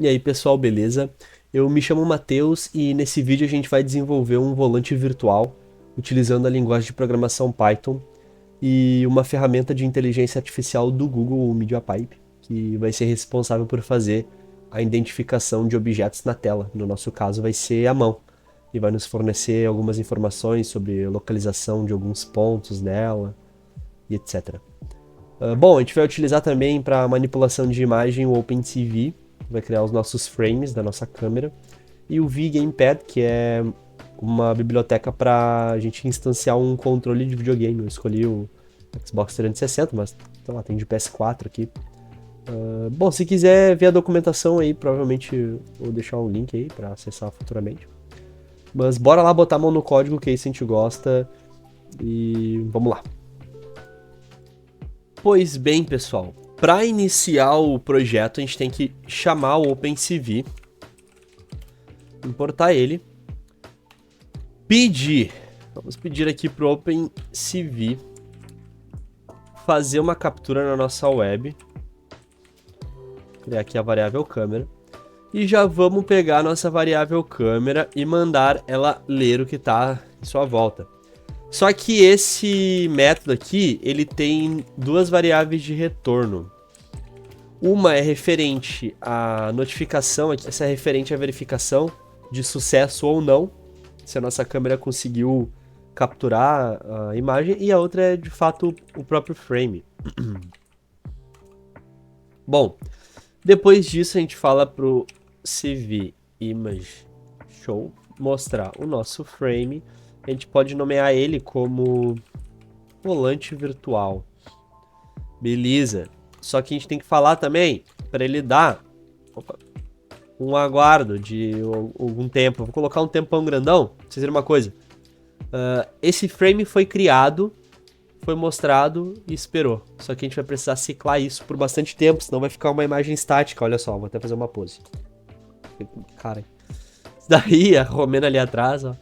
E aí pessoal, beleza? Eu me chamo Matheus e nesse vídeo a gente vai desenvolver um volante virtual utilizando a linguagem de programação Python e uma ferramenta de inteligência artificial do Google, o MediaPipe, que vai ser responsável por fazer a identificação de objetos na tela. No nosso caso vai ser a mão e vai nos fornecer algumas informações sobre localização de alguns pontos nela e etc. Bom, a gente vai utilizar também para manipulação de imagem o OpenCV, que vai criar os nossos frames da nossa câmera, e o VGamepad, que é uma biblioteca para a gente instanciar um controle de videogame. Eu escolhi o Xbox 360, mas sei lá, tem de PS4 aqui. Bom, se quiser ver a documentação aí, provavelmente eu vou deixar um link aí para acessar futuramente. Mas bora lá botar a mão no código, que é isso a gente gosta, e vamos lá. Pois bem, pessoal, para iniciar o projeto a gente tem que chamar o OpenCV, importar ele, vamos pedir aqui para o OpenCV fazer uma captura na nossa web, criar aqui a variável câmera, e já vamos pegar a nossa variável câmera e mandar ela ler o que está em sua volta. Só que esse método aqui, ele tem duas variáveis de retorno. Uma é referente à notificação, essa é referente à verificação de sucesso ou não, se a nossa câmera conseguiu capturar a imagem, e a outra é de fato o próprio frame. Bom, depois disso a gente fala pro CV Image Show mostrar o nosso frame. A gente pode nomear ele como volante virtual. Beleza. Só que a gente tem que falar também para ele dar um aguardo de algum tempo. Vou colocar um tempão grandão, pra vocês verem uma coisa. Esse frame foi criado, foi mostrado e esperou. Só que a gente vai precisar ciclar isso por bastante tempo, senão vai ficar uma imagem estática. Olha só, vou até fazer uma pose. Cara, isso daí, a Romena ali atrás, ó.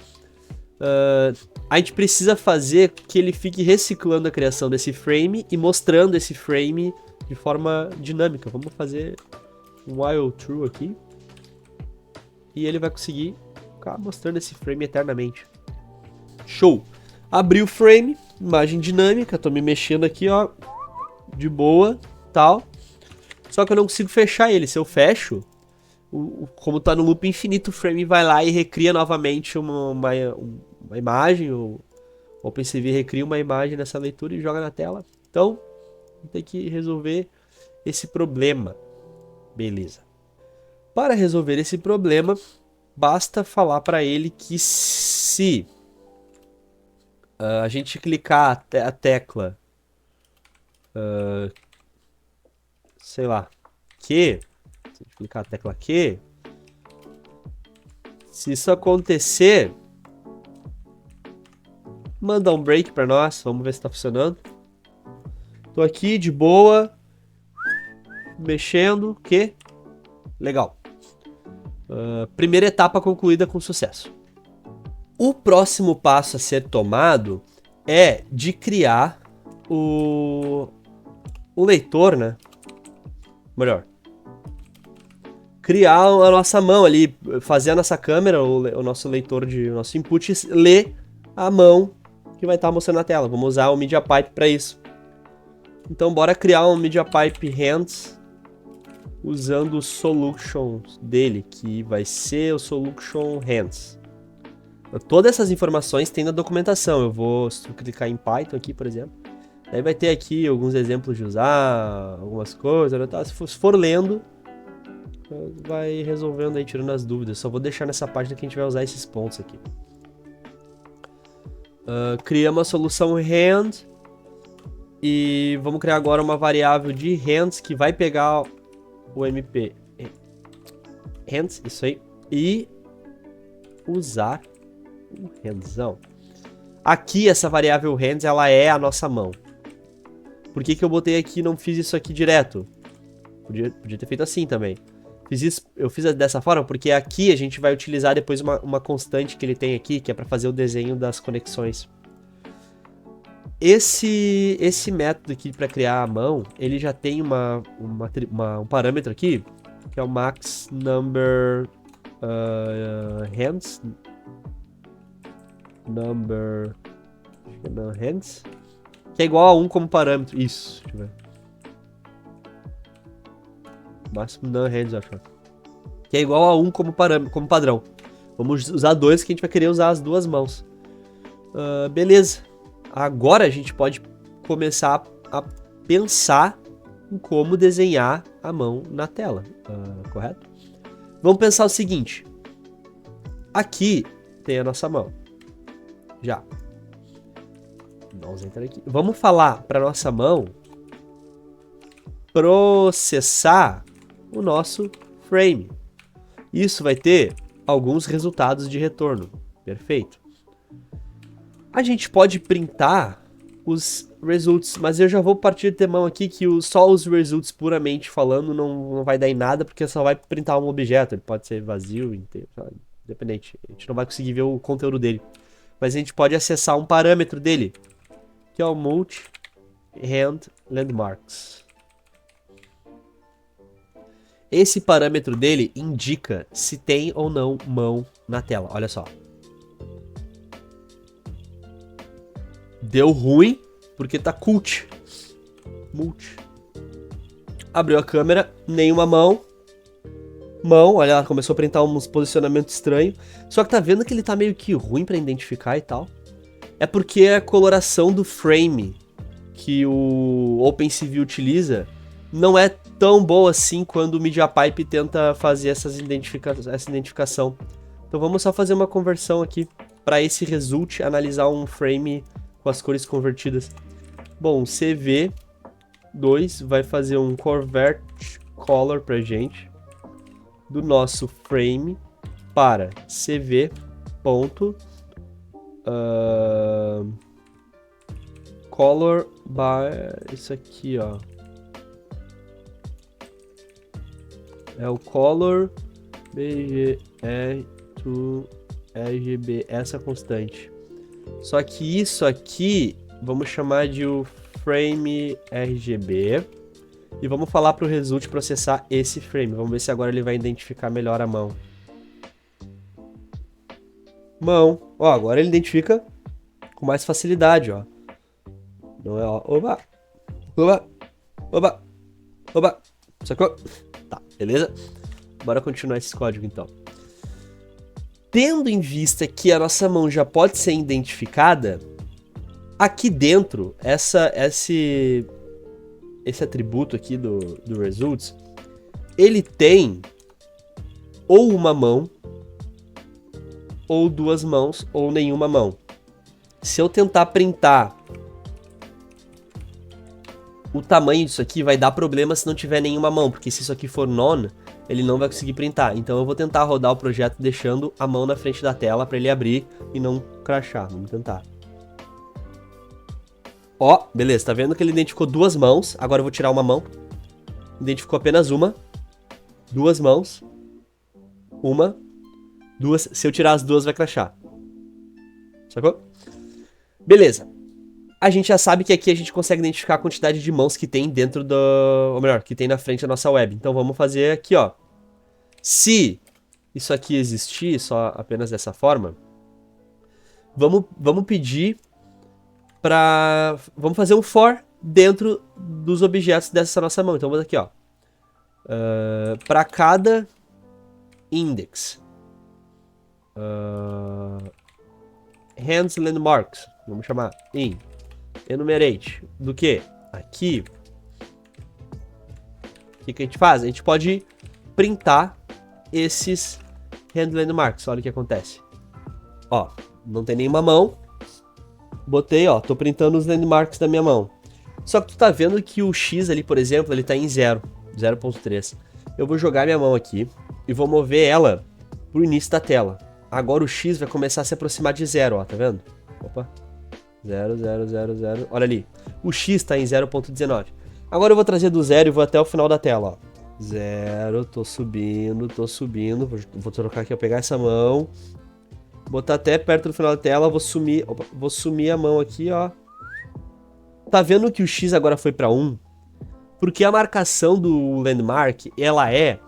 A gente precisa fazer que ele fique reciclando a criação desse frame e mostrando esse frame de forma dinâmica. Vamos fazer um while true aqui. E ele vai conseguir ficar mostrando esse frame eternamente. Show! Abri o frame, imagem dinâmica, tô me mexendo aqui, ó, de boa, tal. Só que eu não consigo fechar ele. Se eu fecho, como tá no loop infinito, o frame vai lá e recria novamente uma imagem. O OpenCV recria uma imagem nessa leitura e joga na tela. Então, tem que resolver esse problema. Beleza. Para resolver esse problema, basta falar para ele que se a gente clicar a tecla, sei lá, Q, se a gente clicar a tecla Q, se isso acontecer, manda um break para nós, vamos ver se tá funcionando. Tô aqui de boa, mexendo, Q, legal. Primeira etapa concluída com sucesso. O próximo passo a ser tomado é de criar o leitor, né? Melhor, criar a nossa mão ali, fazer a nossa câmera, o nosso leitor o nosso input, ler a mão que vai estar mostrando na tela. Vamos usar o MediaPipe para isso. Então bora criar um MediaPipe Hands usando o solution dele, que vai ser o solution Hands. Todas essas informações tem na documentação. Eu vou clicar em Python aqui, por exemplo. Aí vai ter aqui alguns exemplos de usar, algumas coisas. Tá? Se for lendo, vai resolvendo aí, tirando as dúvidas. Só vou deixar nessa página que a gente vai usar esses pontos aqui. Criamos a solução hand. E vamos criar agora uma variável de hands que vai pegar o MP hands, isso aí, e usar o handzão. Aqui essa variável hands, ela é a nossa mão. Por que eu botei aqui e não fiz isso aqui direto? Podia ter feito assim também. Eu fiz dessa forma porque aqui a gente vai utilizar depois uma constante que ele tem aqui, que é para fazer o desenho das conexões. Esse método aqui para criar a mão, ele já tem um parâmetro aqui, que é o max number hands. Number hands. Que é igual a 1 como parâmetro. Isso, deixa eu ver. Máximo number hands, acho. Que é igual a 1 como parâmetro, como padrão. Vamos usar 2, que a gente vai querer usar as duas mãos. Beleza. Agora a gente pode começar a pensar em como desenhar a mão na tela. Correto? Vamos pensar o seguinte. Aqui tem a nossa mão. Já. Vamos entrar aqui. Vamos falar para nossa mão processar o nosso frame. Isso vai ter alguns resultados de retorno. Perfeito. A gente pode printar os results, mas eu já vou partir de mão aqui que só os results puramente falando não vai dar em nada, porque só vai printar um objeto. Ele pode ser vazio, inteiro, independente. A gente não vai conseguir ver o conteúdo dele. Mas a gente pode acessar um parâmetro dele, que é o multi-hand landmarks. Esse parâmetro dele indica se tem ou não mão na tela. Olha só. Deu ruim, porque tá cult. Multi. Abriu a câmera, nenhuma mão. Mão, olha, ela começou a printar uns posicionamentos estranhos. Só que tá vendo que ele tá meio que ruim pra identificar e tal. É porque a coloração do frame que o OpenCV utiliza não é tão boa assim quando o MediaPipe tenta fazer essa identificação. Então vamos só fazer uma conversão aqui para esse result analisar um frame com as cores convertidas. Bom, o CV2 vai fazer um convert color pra gente do nosso frame para CV. Color by isso aqui, ó. É o color BGR to RGB, essa constante. Só que isso aqui vamos chamar de o frame RGB e vamos falar para o result processar esse frame. Vamos ver se agora ele vai identificar melhor a mão. Mão. Ó, agora ele identifica com mais facilidade, ó. Não é, ó. Oba! Oba! Oba! Oba! Sacou? Tá, beleza? Bora continuar esse código então. Tendo em vista que a nossa mão já pode ser identificada, aqui dentro, esse atributo aqui do results, ele tem ou uma mão, ou duas mãos, ou nenhuma mão. Se eu tentar printar o tamanho disso aqui, vai dar problema se não tiver nenhuma mão, porque se isso aqui for none, ele não vai conseguir printar. Então eu vou tentar rodar o projeto deixando a mão na frente da tela para ele abrir e não crashar. Vamos tentar. Ó, beleza, tá vendo que ele identificou duas mãos. Agora eu vou tirar uma mão. Identificou apenas uma. Duas mãos. Uma. Duas. Se eu tirar as duas, vai crashar. Sacou? Beleza. A gente já sabe que aqui a gente consegue identificar a quantidade de mãos que tem dentro do... Ou melhor, que tem na frente da nossa web. Então vamos fazer aqui, ó. Se isso aqui existir só apenas dessa forma, vamos pedir para... Vamos fazer um for dentro dos objetos dessa nossa mão. Então vamos aqui, ó. Para cada index. Hands landmarks. Vamos chamar in. Enumerate. Do que? Aqui. O que a gente faz? A gente pode printar esses hand landmarks. Olha o que acontece. Ó, não tem nenhuma mão. Botei, ó, tô printando os landmarks da minha mão. Só que tu tá vendo que o X ali, por exemplo, ele tá em 0.3. Eu vou jogar minha mão aqui e vou mover ela pro início da tela. Agora o X vai começar a se aproximar de 0, ó, tá vendo? Opa. 0, 0, 0, 0. Olha ali. O X tá em 0.19. Agora eu vou trazer do 0 e vou até o final da tela, ó. 0, tô subindo, tô subindo. Vou trocar aqui, eu pegar essa mão. Botar até perto do final da tela, vou sumir a mão aqui, ó. Tá vendo que o X agora foi pra 1? Porque a marcação do landmark, ela é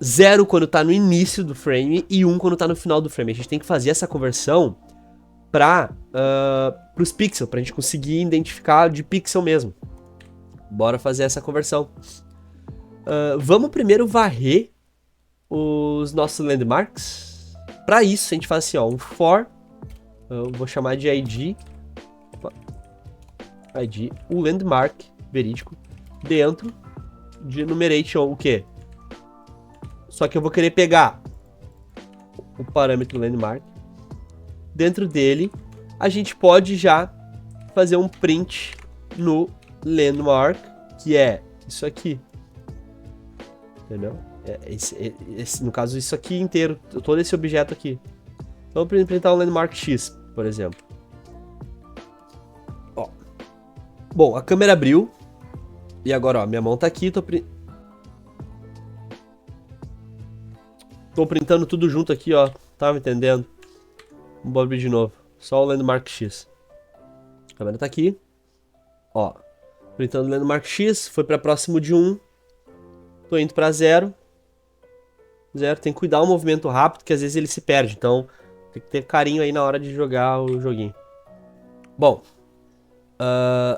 0 quando tá no início do frame e 1 quando tá no final do frame. A gente tem que fazer essa conversão para os pixels, pra gente conseguir identificar de pixel mesmo. Bora fazer essa conversão. Vamos primeiro varrer os nossos landmarks. Para isso, a gente faz assim, ó, um for, eu vou chamar de ID, o landmark verídico, dentro de enumeration, o quê? Só que eu vou querer pegar o parâmetro landmark. Dentro dele, a gente pode já fazer um print no landmark, que é isso aqui. Entendeu? No caso, isso aqui inteiro, todo esse objeto aqui. Vamos implementar um landmark X, por exemplo. Ó. Bom, a câmera abriu. E agora, ó, minha mão tá aqui, tô printando tudo junto aqui, ó. Tava entendendo? Vamos abrir de novo. Só o landmark X. A câmera tá aqui. Ó. Printando o landmark X, foi para próximo de 1. Tô indo para 0. 0, tem que cuidar o movimento rápido, que às vezes ele se perde. Então, tem que ter carinho aí na hora de jogar o joguinho. Bom,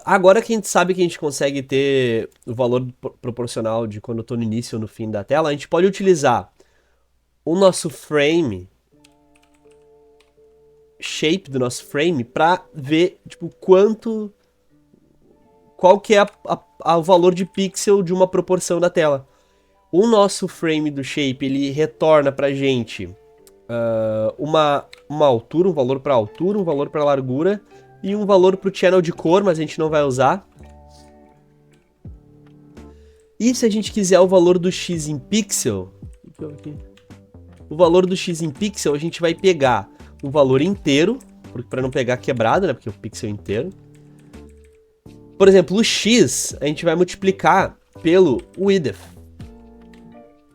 agora que a gente sabe que a gente consegue ter o valor proporcional de quando eu tô no início ou no fim da tela, a gente pode utilizar o nosso frame, shape do nosso frame, para ver, tipo, qual que é o valor de pixel de uma proporção da tela. O nosso frame do shape, ele retorna pra gente uma altura, um valor para altura, um valor para largura e um valor para o channel de cor, mas a gente não vai usar. E se a gente quiser o valor do x em pixel, o valor do x em pixel, a gente vai pegar o valor inteiro, para não pegar quebrado, né, porque é o pixel inteiro. Por exemplo, o x a gente vai multiplicar pelo width.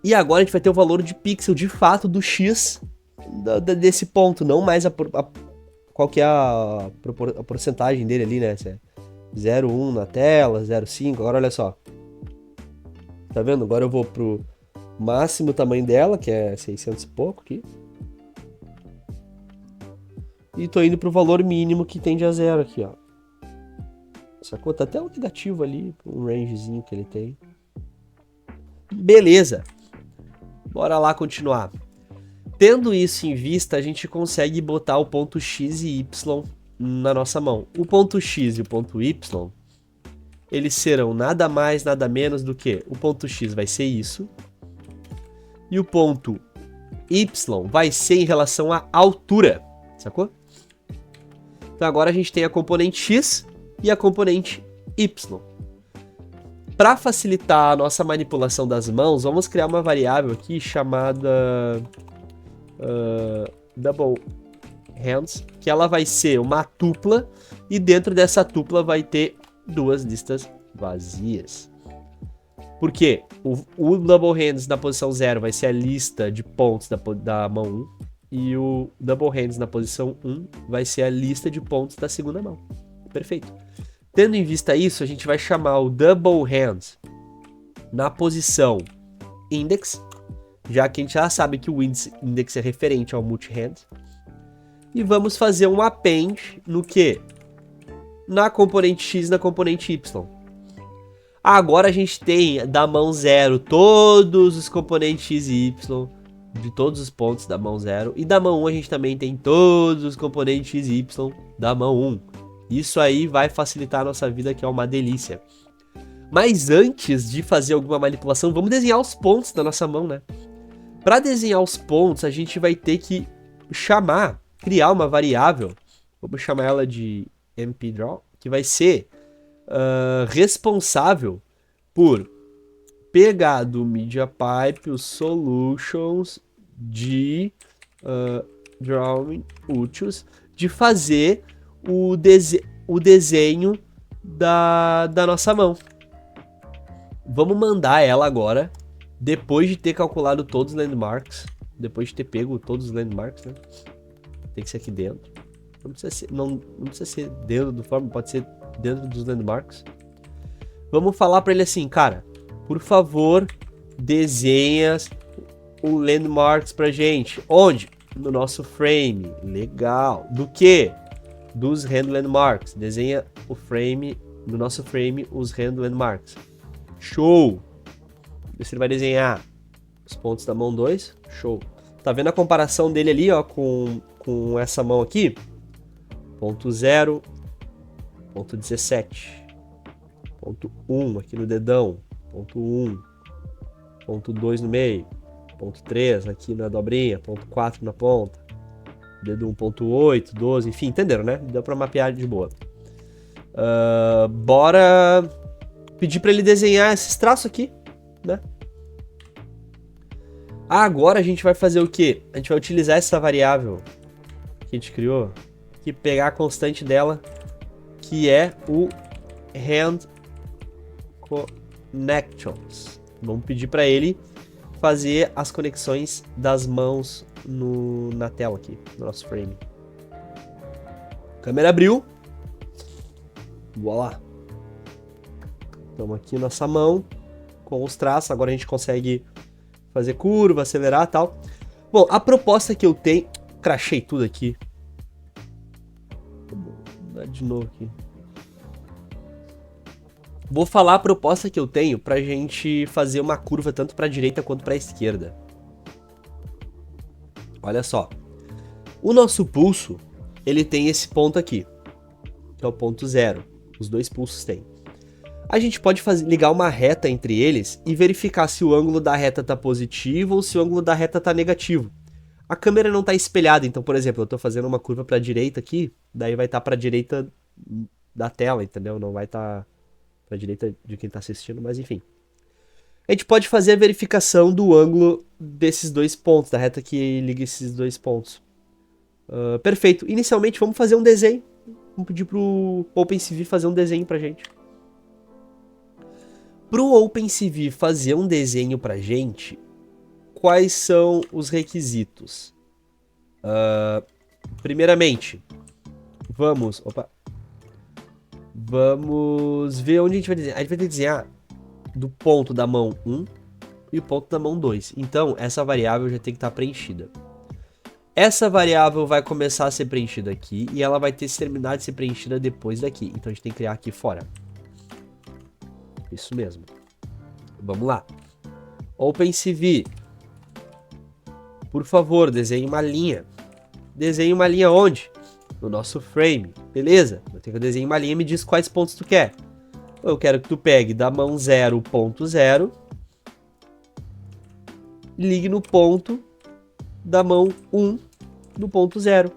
E agora a gente vai ter o valor de pixel de fato do x desse ponto, não mais qual que é a porcentagem dele ali, né? Se é 0,1 na tela, 0,5, agora olha só. Tá vendo? Agora eu vou pro máximo tamanho dela, que é 600 e pouco aqui. E tô indo pro valor mínimo que tende a 0 aqui, ó. Sacou? Tá até um negativo ali, um rangezinho que ele tem. Beleza. Bora lá continuar. Tendo isso em vista, a gente consegue botar o ponto X e Y na nossa mão. O ponto X e o ponto Y, eles serão nada mais, nada menos do que o ponto X vai ser isso. E o ponto Y vai ser em relação à altura. Sacou? Então agora a gente tem a componente X e a componente Y. Para facilitar a nossa manipulação das mãos, vamos criar uma variável aqui chamada double hands, que ela vai ser uma tupla e dentro dessa tupla vai ter duas listas vazias. Por quê? O double hands na posição 0 vai ser a lista de pontos da mão 1 e o double hands na posição 1 vai ser a lista de pontos da segunda mão. Perfeito. Tendo em vista isso, a gente vai chamar o double hands na posição index, já que a gente já sabe que o index é referente ao multi-hand. E vamos fazer um append no que? Na componente X e na componente Y. Agora a gente tem da mão 0 todos os componentes X e Y de todos os pontos da mão 0. E da mão 1 a gente também tem todos os componentes X e Y da mão 1. Isso aí vai facilitar a nossa vida, que é uma delícia. Mas antes de fazer alguma manipulação, vamos desenhar os pontos da nossa mão, né? Para desenhar os pontos, a gente vai ter que criar uma variável, vamos chamar ela de mpdraw, que vai ser responsável por pegar do MediaPipe os solutions de drawing úteis, de fazer o desenho da nossa mão. Vamos mandar ela agora, depois de ter calculado todos os landmarks, depois de ter pego todos os landmarks, né? Tem que ser aqui dentro. Não precisa ser dentro do form, pode ser dentro dos landmarks. Vamos falar para ele assim, cara, por favor, desenha o landmarks pra gente. Onde? No nosso frame. Legal. Do que? Dos hand landmarks. Desenha o frame, no nosso frame, os hand landmarks. Show! Vê se ele vai desenhar os pontos da mão 2. Show. Tá vendo a comparação dele ali, ó, com essa mão aqui? Ponto 0, ponto 17. Ponto 1 aqui no dedão. Ponto 1. Ponto 2 no meio. Ponto 3 aqui na dobrinha. Ponto 4 na ponta. Dedo 1.8, 12, enfim, entenderam, né? Deu pra mapear de boa. Bora pedir pra ele desenhar esses traços aqui, né? Agora a gente vai fazer o quê? A gente vai utilizar essa variável que a gente criou, que pegar a constante dela, que é o hand connections. Vamos pedir para ele fazer as conexões das mãos na tela aqui, no nosso frame. A câmera abriu. Voilá. Estamos aqui nossa mão com os traços. Agora a gente consegue fazer curva, acelerar e tal. Bom, a proposta que eu tenho... Crachei tudo aqui. Vou dar de novo aqui. Vou falar a proposta que eu tenho pra gente fazer uma curva tanto pra direita quanto pra esquerda. Olha só. O nosso pulso, ele tem esse ponto aqui, que é o ponto 0. Os dois pulsos têm. A gente pode ligar uma reta entre eles e verificar se o ângulo da reta tá positivo ou se o ângulo da reta tá negativo. A câmera não tá espelhada, então, por exemplo, eu tô fazendo uma curva pra direita aqui, daí vai estar pra direita da tela, entendeu? Não vai estar pra direita de quem tá assistindo, mas enfim. A gente pode fazer a verificação do ângulo desses dois pontos, da reta que liga esses dois pontos. Perfeito. Inicialmente, vamos fazer um desenho. Vamos pedir pro OpenCV fazer um desenho pra gente. Pro OpenCV fazer um desenho pra gente, quais são os requisitos? Primeiramente, vamos ver onde a gente vai desenhar. A gente vai ter que desenhar do ponto da mão 1 e o ponto da mão 2. Então, essa variável já tem que estar preenchida. Essa variável vai começar a ser preenchida aqui e ela vai ter que terminar de ser preenchida depois daqui. Então, a gente tem que criar aqui fora. Isso mesmo. Vamos lá. OpenCV. Por favor, desenhe uma linha. Desenhe uma linha onde? No nosso frame. Beleza. Eu tenho que desenhar uma linha e me diz quais pontos tu quer. Eu quero que tu pegue da mão 0, ponto 0. E ligue no ponto da mão 1 no ponto 0.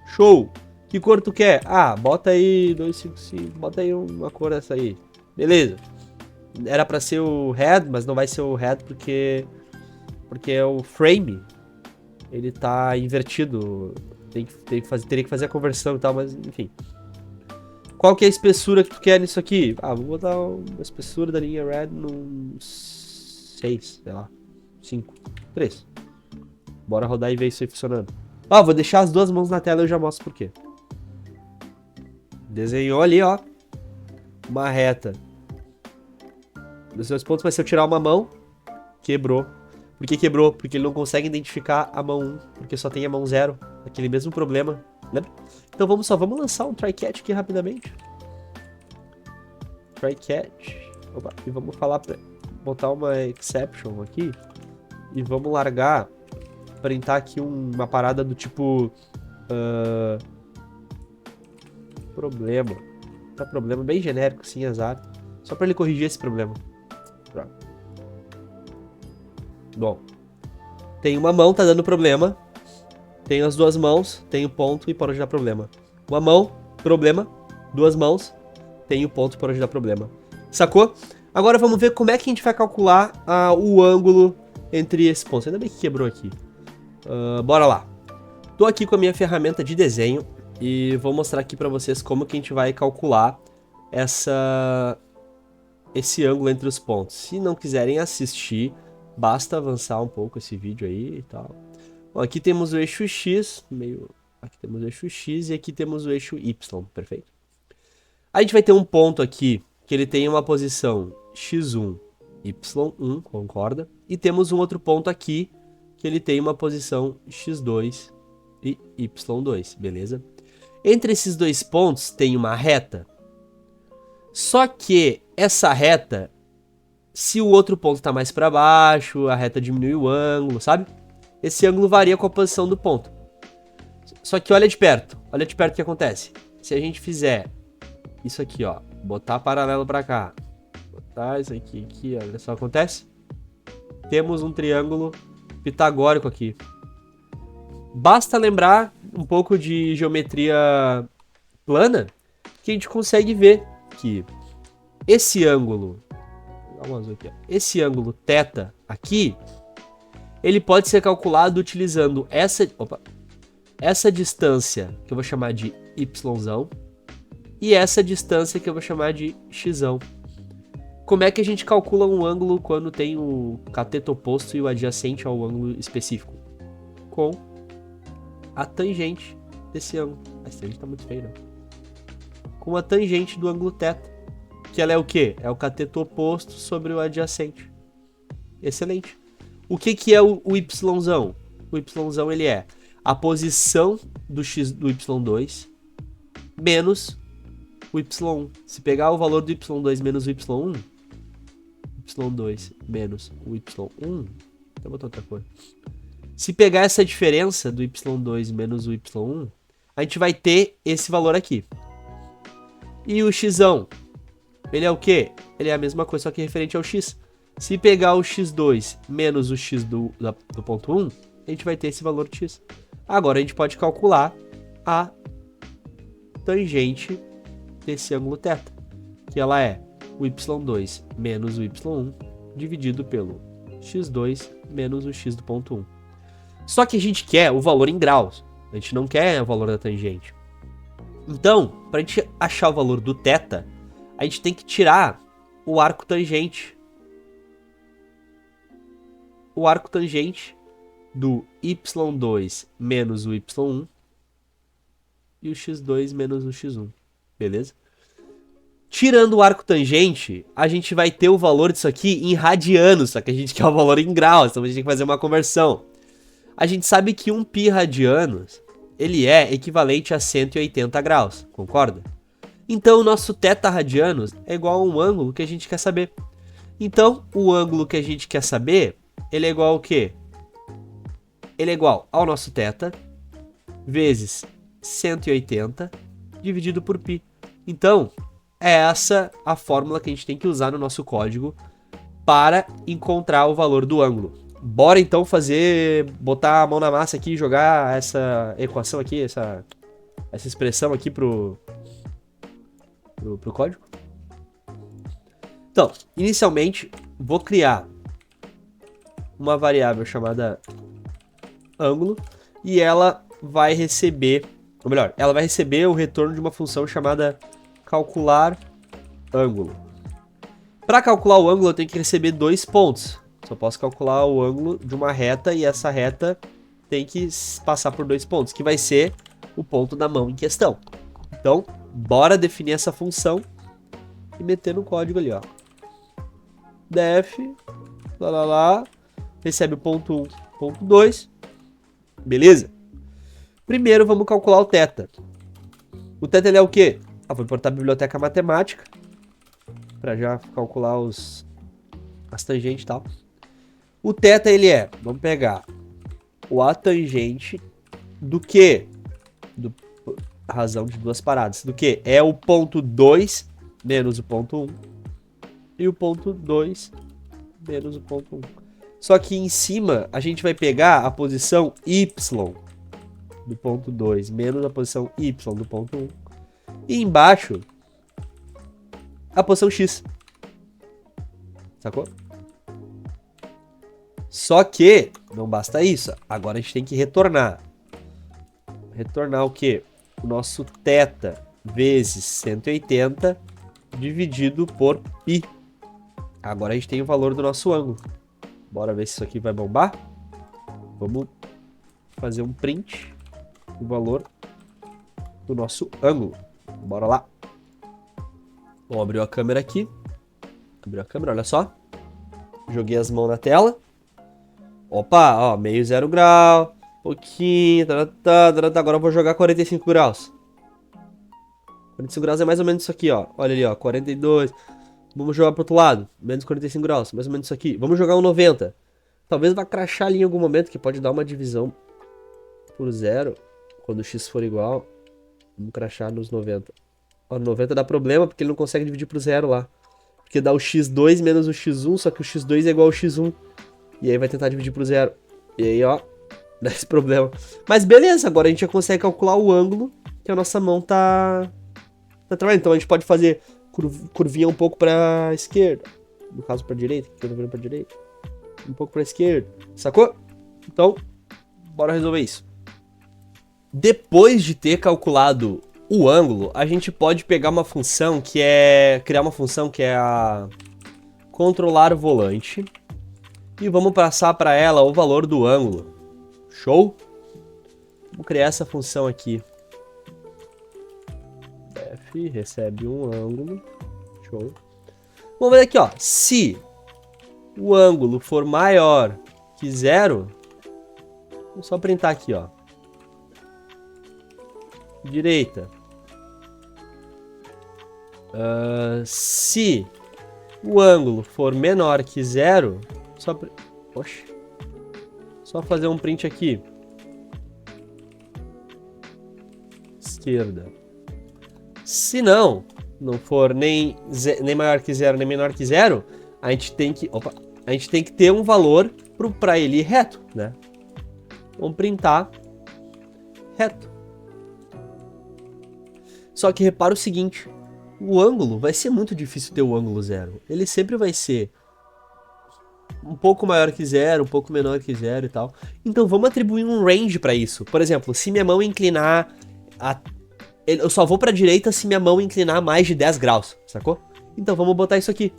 Show. Que cor tu quer? Ah, bota aí 255. Bota aí uma cor dessa aí. Beleza. Era pra ser o head, mas não vai ser o head porque o frame ele tá invertido. Teria que fazer a conversão e tal, mas enfim. Qual que é a espessura que tu quer nisso aqui? Ah, vou botar uma espessura da linha red no 6, sei lá, 5, 3. Bora rodar e ver isso aí funcionando. Ó, vou deixar as duas mãos na tela e eu já mostro por quê. Desenhou ali, ó, uma reta. Dos dois pontos, mas se eu tirar uma mão, quebrou. Por que quebrou? Porque ele não consegue identificar a mão 1, porque só tem a mão 0. Aquele mesmo problema, lembra? Então vamos lançar um try catch aqui rapidamente. Try catch. Opa, e vamos botar uma exception aqui. E vamos largar, printar aqui uma parada do tipo... problema. Tá, problema bem genérico, sim, azar. Só pra ele corrigir esse problema. Pronto. Bom. Tem uma mão, tá dando problema. Tem as duas mãos, tem o ponto e pode dar problema. Uma mão, problema. Duas mãos, tem o ponto e pode dar problema. Sacou? Agora vamos ver como é que a gente vai calcular o ângulo entre esses pontos. Ainda bem que quebrou aqui. Bora lá. Tô aqui com a minha ferramenta de desenho e vou mostrar aqui pra vocês como que a gente vai calcular esse ângulo entre os pontos. Se não quiserem assistir, basta avançar um pouco esse vídeo aí e tal. Bom, aqui temos o eixo X, aqui temos o eixo X e aqui temos o eixo Y, perfeito? A gente vai ter um ponto aqui que ele tem uma posição x1 y1, concorda? E temos um outro ponto aqui, que ele tem uma posição x2 e y2, beleza? Entre esses dois pontos tem uma reta, só que essa reta, se o outro ponto está mais para baixo, a reta diminui o ângulo, sabe? Esse ângulo varia com a posição do ponto. Só que olha de perto o que acontece. Se a gente fizer isso aqui, ó, botar paralelo para cá, botar isso aqui, olha só o que acontece. Temos um triângulo pitagórico aqui. Basta lembrar um pouco de geometria plana que a gente consegue ver que esse ângulo, esse ângulo θ aqui, ele pode ser calculado utilizando essa distância que eu vou chamar de y e essa distância que eu vou chamar de x. Como é que a gente calcula um ângulo quando tem o cateto oposto e o adjacente ao ângulo específico? Com a tangente desse ângulo. Essa tangente tá muito feia, não? Com a tangente do ângulo θ. Que ela é o quê? É o cateto oposto sobre o adjacente. Excelente. O que é o y? O y ele é a posição do y2 menos o y1. Se pegar o valor do y2 menos o y1, y2 menos o y1, deixa eu botar outra cor. Se pegar essa diferença do y2 menos o y1, a gente vai ter esse valor aqui. E o x, ele é o quê? Ele é a mesma coisa, só que referente ao x. Se pegar o x2 menos o x do ponto 1, a gente vai ter esse valor de x. Agora a gente pode calcular a tangente desse ângulo θ, que ela é o y2 menos o y1 dividido pelo x2 menos o x do ponto 1. Só que a gente quer o valor em graus, a gente não quer o valor da tangente. Então, para a gente achar o valor do θ, a gente tem que tirar o arco tangente. O arco tangente do y2 menos o y1 e o x2 menos o x1, beleza? Tirando o arco tangente, a gente vai ter o valor disso aqui em radianos, só que a gente quer o valor em graus, então a gente tem que fazer uma conversão. A gente sabe que 1 π radianos, ele é equivalente a 180 graus, concorda? Então o nosso θ radianos é igual a um ângulo que a gente quer saber. Então o ângulo que a gente quer saber, ele é igual ao quê? Ele é igual ao nosso θ vezes 180 dividido por π. Então, é essa a fórmula que a gente tem que usar no nosso código para encontrar o valor do ângulo. Bora então botar a mão na massa aqui e jogar essa equação aqui, essa expressão aqui pro código? Então, inicialmente, vou criar uma variável chamada ângulo e ela vai receber, ou melhor, ela vai receber o retorno de uma função chamada calcular ângulo. Para calcular o ângulo, eu tenho que receber 2 pontos. Só posso calcular o ângulo de uma reta e essa reta tem que passar por 2 pontos, que vai ser o ponto da mão em questão. Então, bora definir essa função e meter no código ali, ó. Def, recebe o ponto 1, ponto 2, beleza? Primeiro vamos calcular o θ. O θ ele é o quê? Vou importar a biblioteca matemática para já calcular as tangentes e tal. O θ ele é, vamos pegar a tangente do quê? A razão de duas paradas. Do que? É o ponto 2 menos o ponto 1 e o ponto 2 menos o ponto 1. Só que em cima a gente vai pegar a posição y do ponto 2 menos a posição y do ponto 1. E embaixo a posição x. Sacou? Só que não basta isso. Agora a gente tem que retornar. Retornar o quê? O nosso θ vezes 180 dividido por π. Agora a gente tem o valor do nosso ângulo. Bora ver se isso aqui vai bombar. Vamos fazer um print do valor do nosso ângulo. Bora lá. Bom, abriu a câmera aqui. Abriu a câmera, olha só. Joguei as mãos na tela. Opa, ó, meio 0 grau. Pouquinho, agora eu vou jogar 45 graus. 45 graus é mais ou menos isso aqui, ó. Olha ali, ó, 42. Vamos jogar pro outro lado, menos 45 graus, mais ou menos isso aqui. Vamos jogar um 90. Talvez vá crashar ali em algum momento, que pode dar uma divisão por 0. Quando o x for igual, vamos crashar nos 90. Ó, 90 dá problema, porque ele não consegue dividir por 0 lá. Porque dá o x2 menos o x1, só que o x2 é igual ao x1. E aí vai tentar dividir por 0. E aí, ó, dá esse problema. Mas beleza, agora a gente já consegue calcular o ângulo que a nossa mão tá trabalhando. Então a gente pode fazer curvinha um pouco pra esquerda. No caso pra direita, que eu tô vendo pra direita. Um pouco pra esquerda. Sacou? Então, bora resolver isso. Depois de ter calculado o ângulo, a gente pode pegar uma função que é... criar uma função que é a controlar volante. E vamos passar para ela o valor do ângulo. Show? Vamos criar essa função aqui. F recebe um ângulo. Show. Vamos ver aqui, ó. Se o ângulo for maior que 0, vou só printar aqui, ó. Direita. Se o ângulo for menor que 0, só fazer um print aqui. Esquerda. Se não for nem maior que 0, nem menor que 0, a gente tem que ter um valor para ele ir reto, né? Vamos printar reto. Só que repara o seguinte, o ângulo vai ser muito difícil ter o ângulo 0. Ele sempre vai ser um pouco maior que 0, um pouco menor que 0 e tal. Então vamos atribuir um range para isso. Por exemplo, se minha mão inclinar... Eu só vou pra direita se minha mão inclinar mais de 10 graus, sacou? Então vamos botar isso aqui.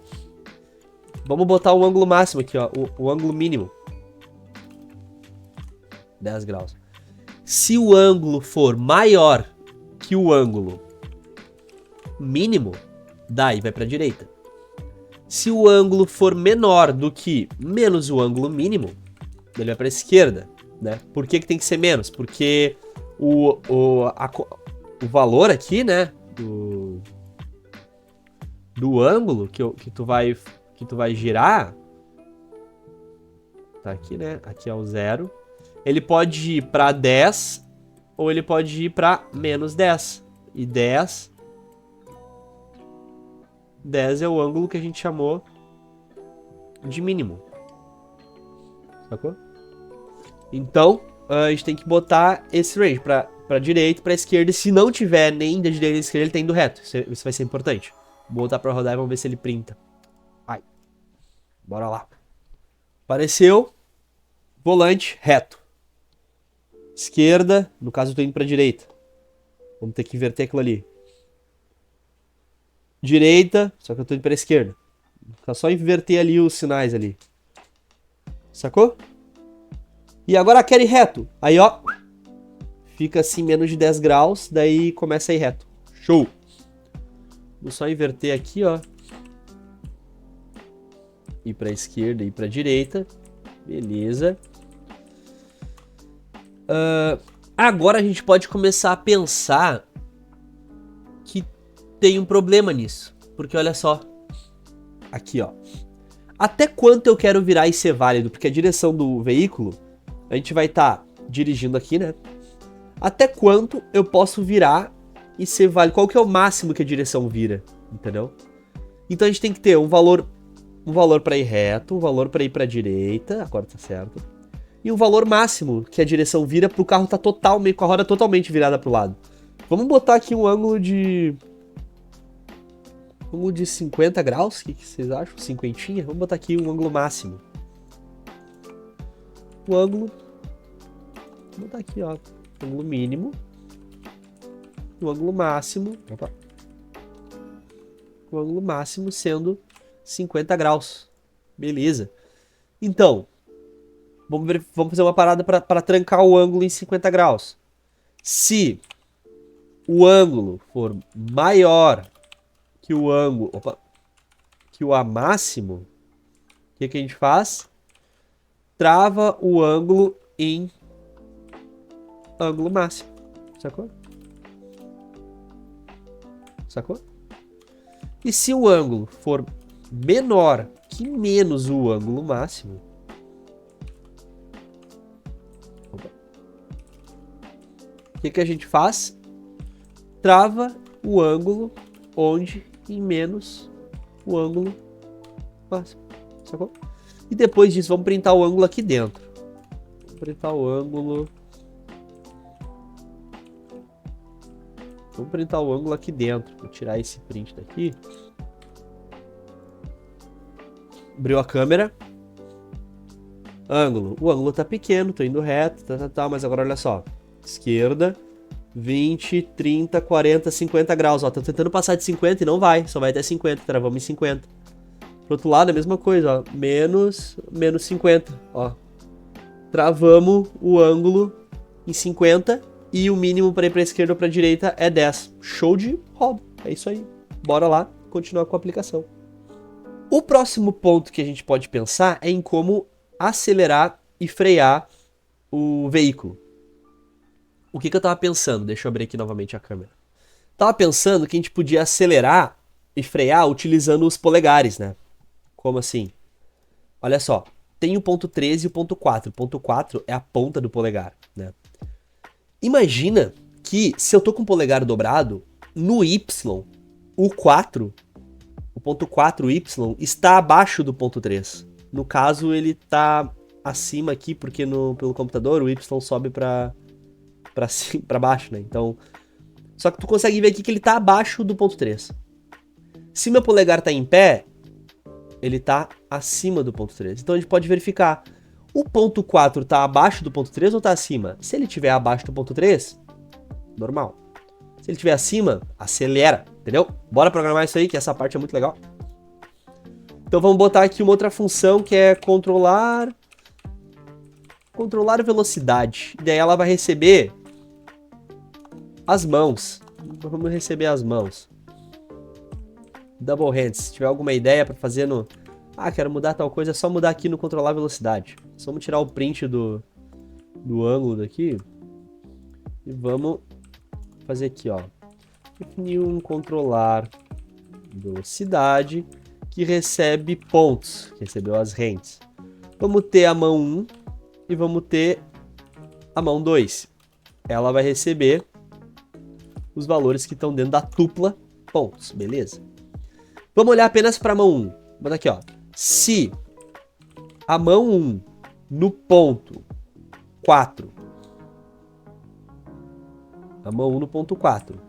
Vamos botar o ângulo máximo aqui, ó. O ângulo mínimo. 10 graus. Se o ângulo for maior que o ângulo mínimo, daí vai pra direita. Se o ângulo for menor do que menos o ângulo mínimo, ele vai para a esquerda, né? Por que tem que ser menos? Porque o valor aqui, né, do ângulo que tu vai girar, tá aqui, né? Aqui é o 0. Ele pode ir para 10 ou ele pode ir para menos 10. E 10 é o ângulo que a gente chamou de mínimo. Sacou? Então, a gente tem que botar esse range pra direita e pra esquerda. E se não tiver nem da direita e da esquerda, ele tem do reto. Isso vai ser importante. Vou botar pra rodar e vamos ver se ele printa. Vai. Bora lá. Apareceu. Volante reto. Esquerda. No caso, eu tô indo pra direita. Vamos ter que inverter aquilo ali. Direita, só que eu tô indo pra esquerda. Tá só inverter ali os sinais ali. Sacou? E agora quero ir reto. Aí, ó. Fica assim menos de 10 graus, daí começa a ir reto. Show! Vou só inverter aqui, ó. Ir pra esquerda e ir pra direita. Beleza. Agora a gente pode começar a pensar que tem um problema nisso. Porque olha só. Aqui, ó. Até quanto eu quero virar e ser válido? Porque a direção do veículo, a gente vai estar dirigindo aqui, né? Até quanto eu posso virar e ser válido? Qual que é o máximo que a direção vira? Entendeu? Então a gente tem que ter um valor para ir reto, um valor para ir para direita, agora tá certo. E um valor máximo que a direção vira pro carro tá totalmente, com a roda totalmente virada pro lado. Vamos botar aqui um ângulo de 50 graus, o que vocês acham? Cinquentinha? Vamos botar aqui um ângulo máximo. O ângulo... Vou botar aqui, ó. Ângulo mínimo. O ângulo máximo... Opa. O ângulo máximo sendo 50 graus. Beleza. Então, vamos fazer uma parada para trancar o ângulo em 50 graus. Se o ângulo for maior que o ângulo... Opa. Que o A máximo, que a gente faz? Trava o ângulo em ângulo máximo. Sacou? Sacou? E se o ângulo for menor que menos o ângulo máximo, o que a gente faz? Trava o ângulo onde em menos o ângulo máximo. Sacou? E depois disso, vamos printar o ângulo aqui dentro. Vamos printar o ângulo. Vamos printar o ângulo aqui dentro. Vou tirar esse print daqui. Abriu a câmera. Ângulo. O ângulo tá pequeno, tô indo reto, mas agora olha só. Esquerda, 20, 30, 40, 50 graus. Ó, tô tentando passar de 50 e não vai. Só vai até 50, travamos em 50. Pro outro lado, a mesma coisa, ó. Menos 50, ó. Travamos o ângulo em 50 e o mínimo para ir pra esquerda ou pra direita é 10. Show de roda. É isso aí. Bora lá, continuar com a aplicação. O próximo ponto que a gente pode pensar é em como acelerar e frear o veículo. O que eu tava pensando? Deixa eu abrir aqui novamente a câmera. Tava pensando que a gente podia acelerar e frear utilizando os polegares, né? Como assim? Olha só, tem o ponto 13 e o ponto 4. O ponto 4 é a ponta do polegar, né? Imagina que se eu tô com o polegar dobrado, no Y, o 4, o ponto 4Y, está abaixo do ponto 3. No caso, ele tá acima aqui, porque pelo computador o Y sobe pra baixo, né? Então, só que tu consegue ver aqui que ele tá abaixo do ponto 3. Se meu polegar tá em pé, ele tá acima do ponto 3. Então a gente pode verificar. O ponto 4 tá abaixo do ponto 3 ou tá acima? Se ele estiver abaixo do ponto 3, normal. Se ele estiver acima, acelera, entendeu? Bora programar isso aí, que essa parte é muito legal. Então vamos botar aqui uma outra função que é controlar velocidade. E daí ela vai receber as mãos. Vamos receber as mãos. Double hands. Se tiver alguma ideia para fazer no... Ah, quero mudar tal coisa, é só mudar aqui no controlar velocidade. Só vamos tirar o print do ângulo daqui. E vamos fazer aqui, ó. Definir um controlar velocidade que recebe pontos. Que recebeu as hands. Vamos ter a mão 1 e vamos ter a mão 2. Ela vai receber os valores que estão dentro da tupla pontos, beleza? Vamos olhar apenas para a mão 1. Bota aqui, ó. Se a mão 1 no ponto 4, a mão 1 no ponto 4,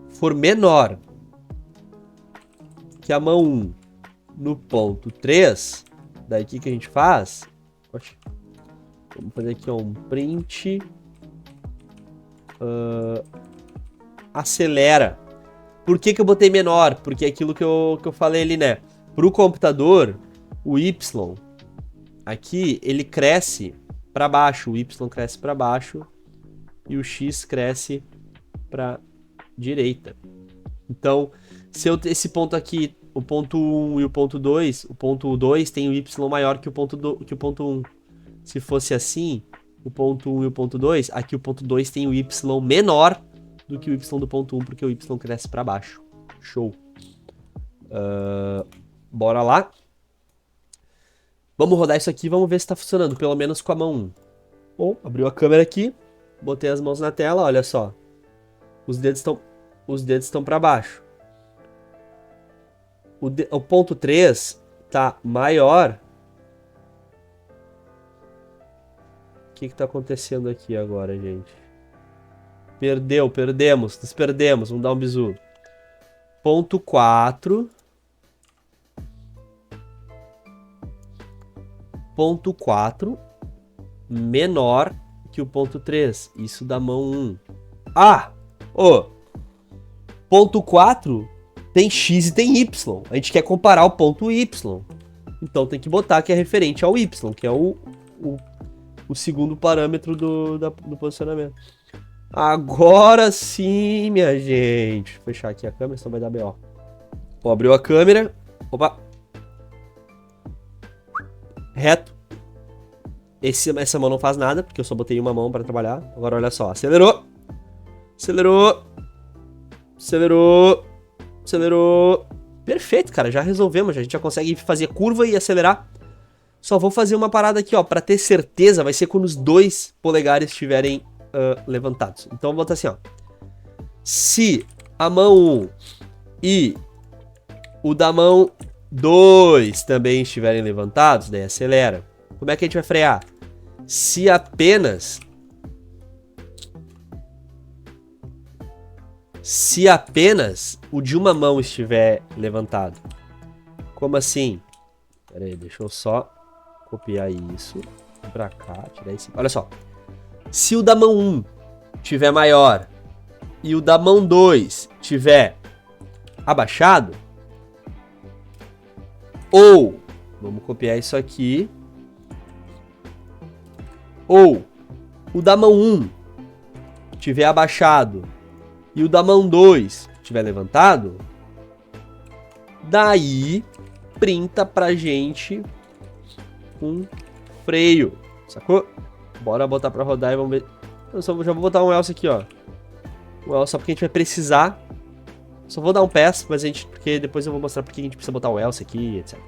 for menor que a mão 1 no ponto 3, daí o que a gente faz? Oxe, vamos fazer aqui ó, um print. Acelera. Por que eu botei menor? Porque é aquilo que eu falei ali, né? Para o computador, o Y aqui, ele cresce para baixo. O Y cresce para baixo e o X cresce para direita. Então, se eu esse ponto aqui, o ponto 1 e o ponto 2 tem o Y maior que o ponto 1. Se fosse assim, o ponto 1 e o ponto 2, aqui o ponto 2 tem o Y menor do que o Y do ponto 1, porque o Y cresce para baixo. Show. Bora lá. Vamos rodar isso aqui e vamos ver se está funcionando, pelo menos com a mão 1. Bom, abriu a câmera aqui, botei as mãos na tela, olha só. Os dedos estão para baixo. O ponto 3 tá maior. O que tá acontecendo aqui agora, gente? Perdemos, nos perdemos. Vamos dar um bisu. Ponto 4. Ponto 4 menor que o ponto 3. Isso da mão 1. Ah! Ponto 4 tem X e tem Y. A gente quer comparar o ponto Y. Então tem que botar que é referente ao Y, que é o segundo parâmetro do posicionamento. Agora sim, minha gente. Vou fechar aqui a câmera, senão vai dar BO. Ó, abriu a câmera. Opa. reto. Essa mão não faz nada, porque eu só botei uma mão pra trabalhar. Agora olha só, acelerou. Acelerou. Acelerou. Acelerou. Perfeito, cara, já resolvemos. A gente já consegue fazer curva e acelerar. Só vou fazer uma parada aqui, ó, pra ter certeza. Vai ser quando os 2 polegares estiverem levantados. Então eu vou botar assim, ó. Se a mão 1 e o da mão 2 também estiverem levantados, daí acelera. Como é que a gente vai frear? Se apenas o de uma mão estiver levantado. Como assim? Pera aí, deixa eu só copiar isso pra cá, tirar esse. Olha só. Se o da mão 1 tiver maior e o da mão 2 tiver abaixado, ou, vamos copiar isso aqui, ou o da mão 1 tiver abaixado e o da mão 2 tiver levantado, daí printa pra gente um freio, sacou? Bora botar pra rodar e vamos ver. Eu já vou botar um else aqui, ó. Um else só porque a gente vai precisar. Só vou dar um pass, mas porque depois eu vou mostrar porque a gente precisa botar o else aqui, etc.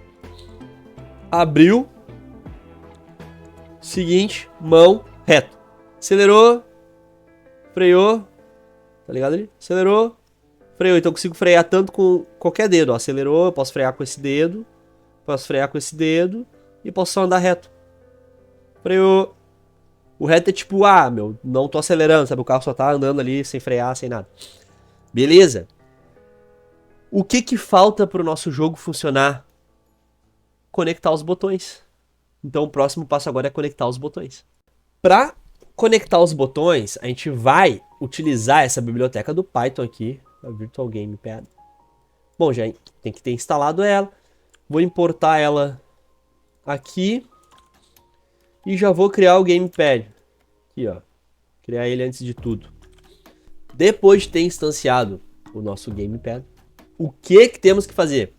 Abriu. Seguinte, mão, reto. Acelerou. Freou. Tá ligado ali? Acelerou. Freou. Então eu consigo frear tanto com qualquer dedo, ó. Acelerou, eu posso frear com esse dedo. Posso frear com esse dedo. E posso só andar reto. Freou. O reto é tipo, não tô acelerando, sabe? O carro só tá andando ali sem frear, sem nada. Beleza. O que falta pro nosso jogo funcionar? Conectar os botões. Então o próximo passo agora é conectar os botões. Para conectar os botões, a gente vai utilizar essa biblioteca do Python aqui, a Virtual Gamepad. Bom, já tem que ter instalado ela. Vou importar ela aqui e já vou criar o Gamepad. Aqui, ó. Criar ele antes de tudo. Depois de ter instanciado o nosso Gamepad, o que temos que fazer?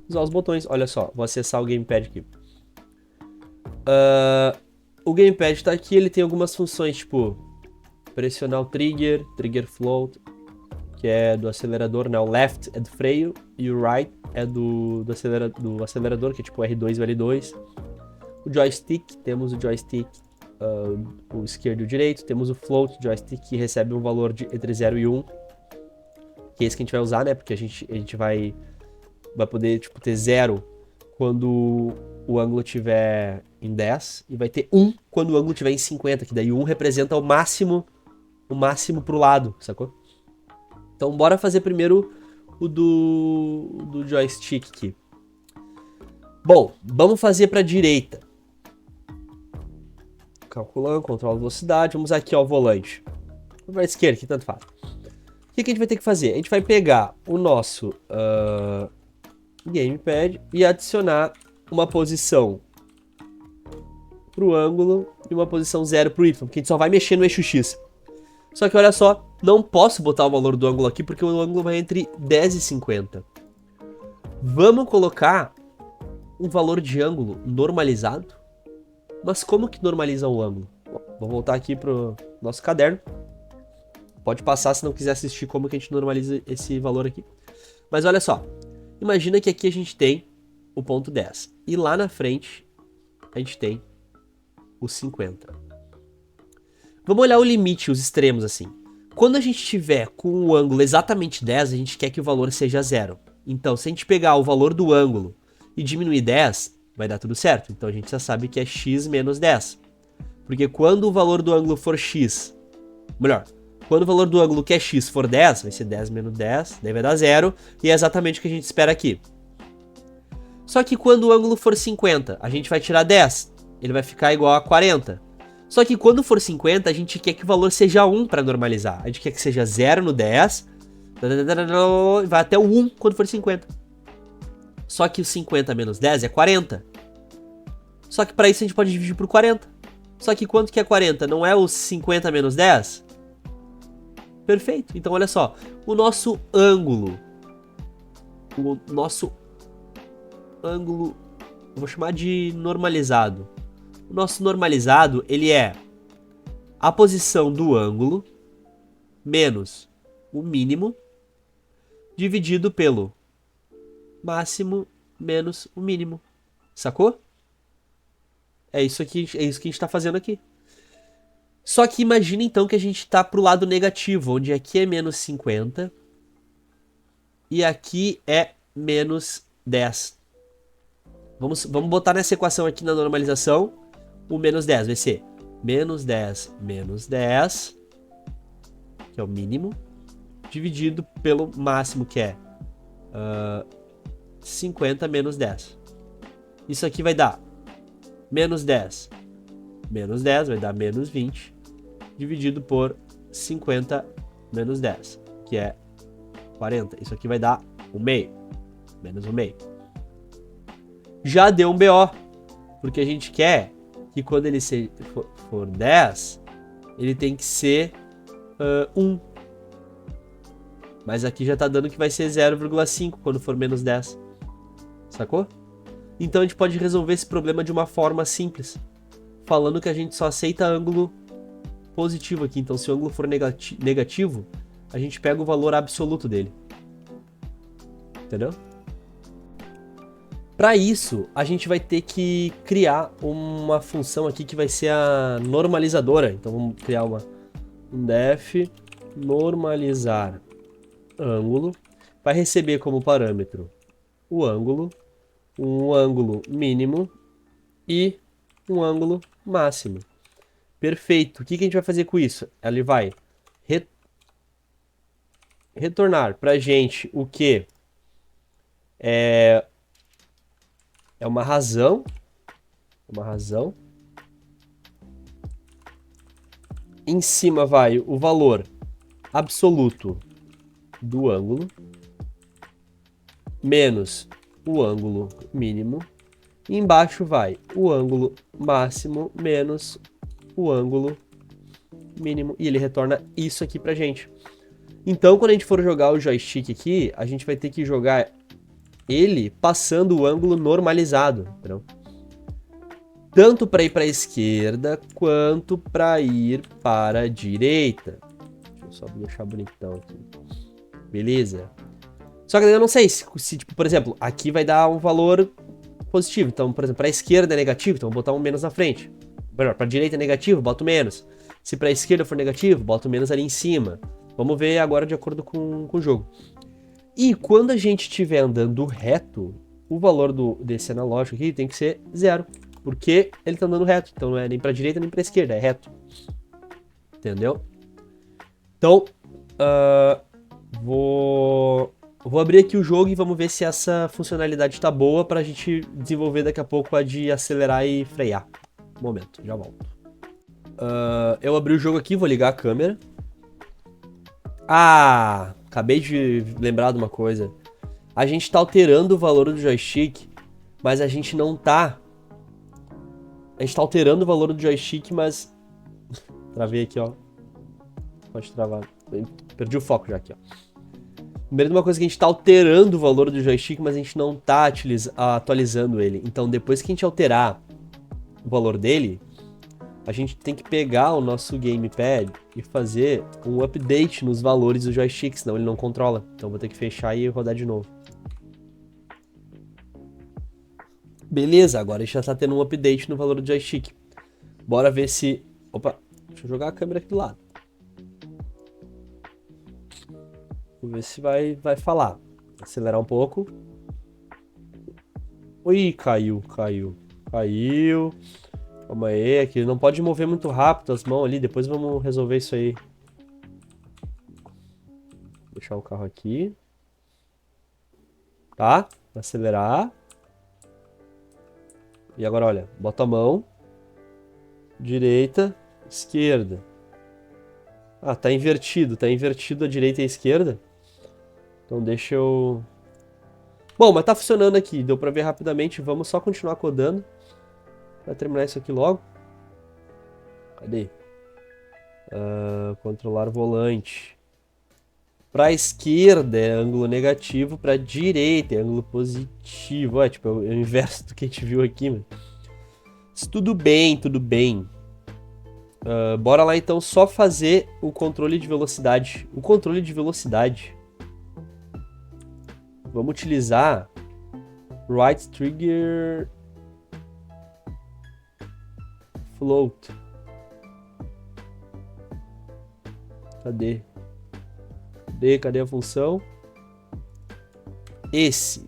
Usar os botões. Olha só, vou acessar o Gamepad aqui. O Gamepad está aqui, ele tem algumas funções, tipo pressionar o trigger float, que é do acelerador, né? O left é do freio e o right é do acelerador, que é tipo R2 e L2. O joystick, temos o joystick, o esquerdo e o direito. Temos o float joystick, que recebe um valor entre 0 e 1, que é esse que a gente vai usar, né? Porque a gente vai poder tipo, ter 0 quando o ângulo estiver em 10 e vai ter 1 quando o ângulo estiver em 50, que daí 1 representa o máximo pro lado, sacou? Então bora fazer primeiro o do joystick aqui. Bom, vamos fazer para direita. Calculando, controla a velocidade, vamos aqui ao volante. Para esquerda, que tanto faz. O que a gente vai ter que fazer? A gente vai pegar o nosso Gamepad e adicionar uma posição pro ângulo e uma posição 0 pro Y, porque a gente só vai mexer no eixo X. Só que olha só, não posso botar o valor do ângulo aqui porque o ângulo vai entre 10 e 50. Vamos colocar um valor de ângulo normalizado? Mas como que normaliza o ângulo? Bom, vou voltar aqui pro nosso caderno. Pode passar se não quiser assistir como que a gente normaliza esse valor aqui. Mas olha só, imagina que aqui a gente tem o ponto 10 e lá na frente a gente tem o 50. Vamos olhar o limite, os extremos assim. Quando a gente tiver com o ângulo exatamente 10, a gente quer que o valor seja 0. Então, se a gente pegar o valor do ângulo e diminuir 10, vai dar tudo certo. Então a gente já sabe que é x menos 10. Porque quando o valor do ângulo for x, melhor, quando o valor do ângulo que é x for 10, vai ser 10 menos 10, daí vai dar 0, e é exatamente o que a gente espera aqui. Só que quando o ângulo for 50, a gente vai tirar 10, ele vai ficar igual a 40. Só que quando for 50, a gente quer que o valor seja 1 para normalizar. A gente quer que seja 0 no 10, vai até o 1 quando for 50. Só que o 50 menos 10 é 40. Só que para isso a gente pode dividir por 40. Só que quanto que é 40? Não é o 50 menos 10? Perfeito. Então olha só, o nosso ângulo eu vou chamar de normalizado. O nosso normalizado, ele é a posição do ângulo menos o mínimo dividido pelo máximo menos o mínimo. Sacou? É isso que a gente está fazendo aqui. Só que imagina então que a gente está pro lado negativo, onde aqui é menos 50 e aqui é menos 10. Vamos botar nessa equação aqui na normalização o menos 10. Vai ser menos 10, que é o mínimo, dividido pelo máximo, que é 50 menos 10. Isso aqui vai dar menos 10 vai dar menos 20, dividido por 50 menos 10, que é 40. Isso aqui vai dar 1/2, menos 1/2. Já deu um BO, porque a gente quer que quando ele for 10, ele tem que ser 1. Mas aqui já tá dando que vai ser 0,5 quando for menos 10. Sacou? Então a gente pode resolver esse problema de uma forma simples, falando que a gente só aceita ângulo positivo aqui. Então se o ângulo for negativo, a gente pega o valor absoluto dele. Entendeu? Para isso, a gente vai ter que criar uma função aqui que vai ser a normalizadora. Então vamos criar um def normalizar ângulo. Vai receber como parâmetro o ângulo, um ângulo mínimo e um ângulo máximo. Perfeito. O que a gente vai fazer com isso? Ele vai retornar pra gente o que é uma razão. Em cima vai o valor absoluto do ângulo menos o ângulo mínimo. E embaixo vai o ângulo máximo menos o ângulo mínimo. E ele retorna isso aqui pra gente. Então, quando a gente for jogar o joystick aqui, a gente vai ter que jogar ele passando o ângulo normalizado, entendeu? Tanto para ir para a esquerda, quanto para ir para a direita. Deixa eu só deixar bonitão aqui. Beleza? Só que eu não sei se tipo, por exemplo, aqui vai dar um valor positivo. Então, por exemplo, para a esquerda é negativo, então vou botar um menos na frente. Melhor, para a direita é negativo, boto menos. Se para a esquerda for negativo, boto menos ali em cima. Vamos ver agora de acordo com o jogo. E quando a gente estiver andando reto, o valor desse analógico aqui tem que ser 0. Porque ele está andando reto. Então não é nem para a direita nem para a esquerda, é reto. Entendeu? Então, vou abrir aqui o jogo e vamos ver se essa funcionalidade está boa para a gente desenvolver daqui a pouco a de acelerar e frear. Um momento, já volto. Eu abri o jogo aqui, vou ligar a câmera. Ah, acabei de lembrar de uma coisa. A gente está alterando o valor do joystick, mas a gente não tá... A gente tá alterando o valor do joystick, mas... Travei aqui, ó. Pode travar. Perdi o foco já aqui, ó. Primeiro, uma coisa que a gente tá alterando o valor do joystick, mas a gente não tá atualizando ele. Então, depois que a gente alterar o valor dele, a gente tem que pegar o nosso gamepad e fazer um update nos valores do joystick, senão ele não controla. Então, vou ter que fechar e rodar de novo. Beleza, agora a gente já tá tendo um update no valor do joystick. Bora ver se... Opa, deixa eu jogar a câmera aqui do lado. Vou ver se vai falar. Acelerar um pouco. Ui, caiu. Calma aí, aqui não pode mover muito rápido as mãos ali, depois vamos resolver isso aí. Vou deixar o carro aqui. Tá? Acelerar. E agora, olha, bota a mão. Direita, esquerda. Ah, tá invertido a direita e a esquerda. Então deixa eu... Bom, mas tá funcionando aqui, deu pra ver rapidamente. Vamos só continuar codando pra terminar isso aqui logo. Cadê? Controlar o volante. Pra esquerda é ângulo negativo, pra direita é ângulo positivo. Tipo, é o inverso do que a gente viu aqui, mano. Mas tudo bem, tudo bem. Bora lá então só fazer o controle de velocidade. O controle de velocidade. Vamos utilizar Right Trigger Float. Cadê? Cadê a função? Esse.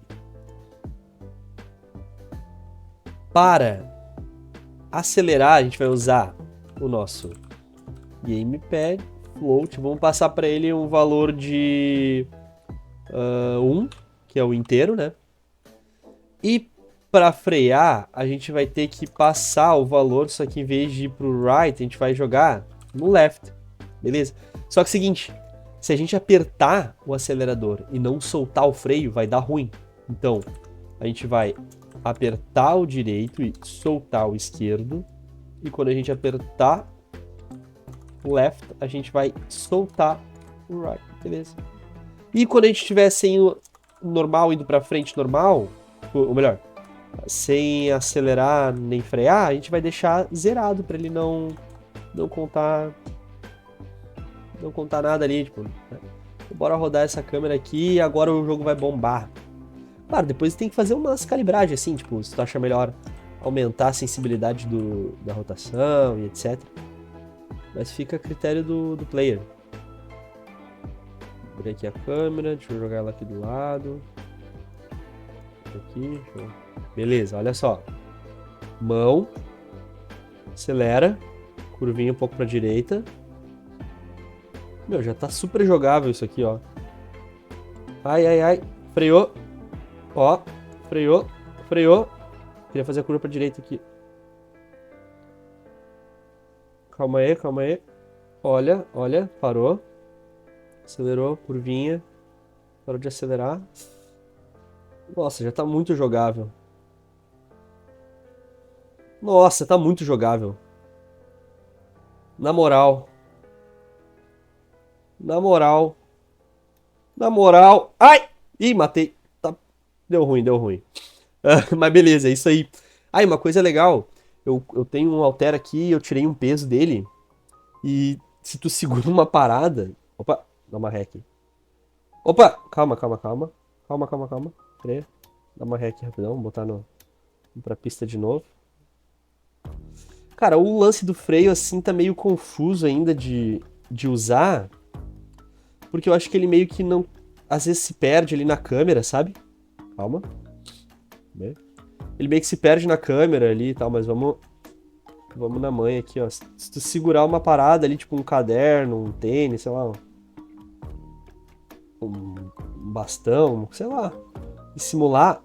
Para acelerar, a gente vai usar o nosso Gamepad Float. Vamos passar para ele um valor de 1, que é o inteiro, né? E para frear, a gente vai ter que passar o valor, só que em vez de ir pro right, a gente vai jogar no left. Beleza? Só que é o seguinte, se a gente apertar o acelerador e não soltar o freio, vai dar ruim. Então, a gente vai apertar o direito e soltar o esquerdo. E quando a gente apertar o left, a gente vai soltar o right. Beleza? E quando a gente estiver sem o normal indo para frente normal, ou melhor, sem acelerar nem frear, a gente vai deixar zerado para ele não contar nada ali, tipo, né? Bora rodar essa câmera aqui e agora o jogo vai bombar. Claro, depois tem que fazer umas calibragens assim, tipo, se tu acha melhor aumentar a sensibilidade da rotação e etc. Mas fica a critério do player. Vou abrir aqui a câmera, deixa eu jogar ela aqui do lado. Aqui, show. Beleza, olha só. Mão. Acelera. Curvinha um pouco pra direita. Meu, já tá super jogável isso aqui, ó. Ai, ai, ai. Freou. Ó. Freou. Freou. Queria fazer a curva pra direita aqui. Calma aí, calma aí. Olha, olha. Parou. Acelerou. Curvinha. Parou de acelerar. Nossa, já tá muito jogável. Nossa, tá muito jogável. Na moral. Na moral. Na moral. Ai! Ih, matei. Tá. Deu ruim, deu ruim. Mas beleza, é isso aí. Ah, e uma coisa legal. Eu tenho um halter aqui, eu tirei um peso dele. E se tu segura uma parada... Opa, dá uma rec. Opa, calma, calma, calma. Calma, calma, calma. Peraí. Dá uma rec rapidão, botar pra pista de novo. Cara, o lance do freio, assim, tá meio confuso ainda de usar. Porque eu acho que ele meio que não... Às vezes se perde ali na câmera, sabe? Calma. Ele meio que se perde na câmera ali e tal, mas vamos na manha aqui, ó. Se tu segurar uma parada ali, tipo um caderno, um tênis, sei lá, um bastão, sei lá, e simular,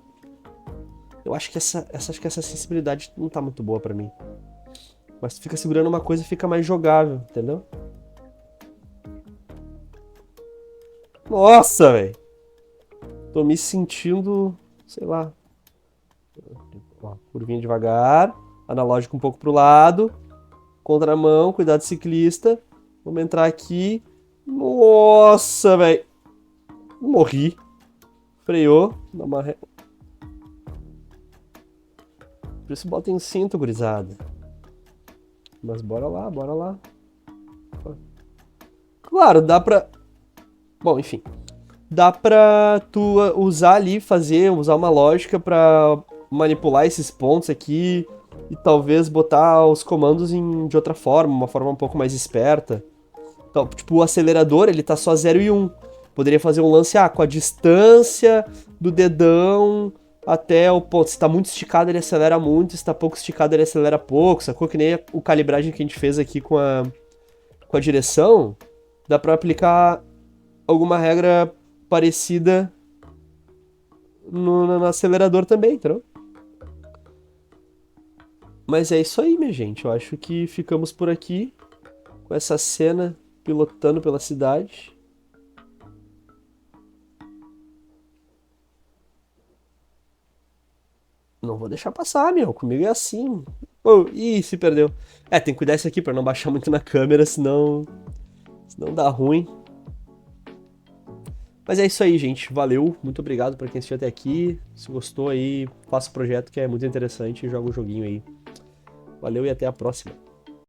eu acho que acho que essa sensibilidade não tá muito boa pra mim. Mas tu fica segurando uma coisa e fica mais jogável, entendeu? Nossa, velho! Tô me sentindo, sei lá. Ó, curvinha devagar, analógico um pouco pro lado, contramão, cuidado ciclista. Vamos entrar aqui. Nossa, velho! Morri. Freou. Dá uma Por isso botem um cinto, gurizada. Mas bora lá, bora lá. Claro, dá pra... Bom, enfim. Dá pra tu usar ali, usar uma lógica pra manipular esses pontos aqui e talvez botar os comandos de outra forma, uma forma um pouco mais esperta. Então, tipo, o acelerador, ele tá só 0 e 1. Poderia fazer um lance, com a distância do dedão até o ponto. Se tá muito esticado, ele acelera muito. Se tá pouco esticado, ele acelera pouco. Sacou? Que nem o calibragem que a gente fez aqui com a direção. Dá pra aplicar alguma regra parecida no acelerador também, entendeu? Mas é isso aí, minha gente. Eu acho que ficamos por aqui com essa cena pilotando pela cidade. Não vou deixar passar, meu. Comigo é assim. Oh, ih, se perdeu. Tem que cuidar isso aqui pra não baixar muito na câmera, senão dá ruim. Mas é isso aí, gente. Valeu. Muito obrigado pra quem assistiu até aqui. Se gostou aí, faça o projeto que é muito interessante e joga o joguinho aí. Valeu e até a próxima.